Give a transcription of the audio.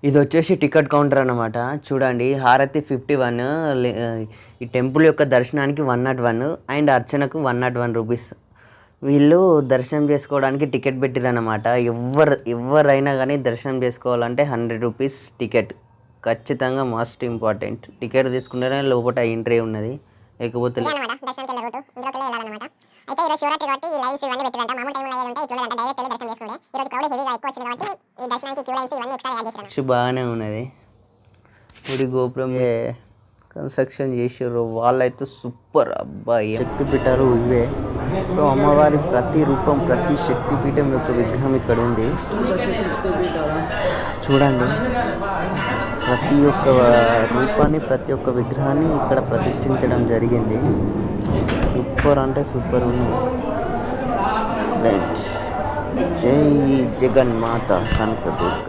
ఇది వచ్చేసి ticket counter అన్నమాట. చూడండి హారతి 51, ఈ టెంపుల్ యొక్క దర్శనానికి 101 అండ్ అర్చనకు 101 రూపీస్. వీళ్ళు దర్శనం చేసుకోవడానికి టికెట్ పెట్టిరన్నమాట. ఎవరైనా కానీ దర్శనం చేసుకోవాలంటే 100 రూపీస్ టికెట్ ఖచ్చితంగా మస్ట్ ఇంపార్టెంట్. టికెట్ తీసుకుంటేనే లోపల ఎంట్రీ ఉన్నది, లేకపోతే అయితే ఈరోజు శివరాత్రి కాబట్టి ఈ లైన్స్ ఇవన్నీ పెట్టిరంట. మామూలు టైంలో అయ్యేది ఉంటే ఇట్లా డైరెక్ట్ వెళ్ళి దర్శనం చేసుకుంటే ఈరోజు క్రౌడ్ హెవీగా ఎక్కువ వచ్చింది కాబట్టి ఈ దర్శనానికి క్యూ లైన్స్ ఇవన్నీ ఎక్స్ట్రా యాడ్ చేశారు. బాగానే ఉన్నది. గుడి గోపురం కన్స్ట్రక్షన్ చేసారు, వాళ్ళైతే సూపర్. అబ్బాయి శక్తిపీఠాలు ఇవే. సో అమ్మవారి ప్రతి రూపం, ప్రతి శక్తిపీఠం యొక్క విగ్రహం ఇక్కడ ఉంది. చూడండి ప్రతి ఒక్క రూపాన్ని, ప్రతి ఒక్క విగ్రహాన్ని ఇక్కడ ప్రతిష్ఠించడం జరిగింది. సూపర్ అంటే సూపర్ ఉన్నాయి. ఎక్సలెంట్. జై జగన్మాత కనకదుర్గ.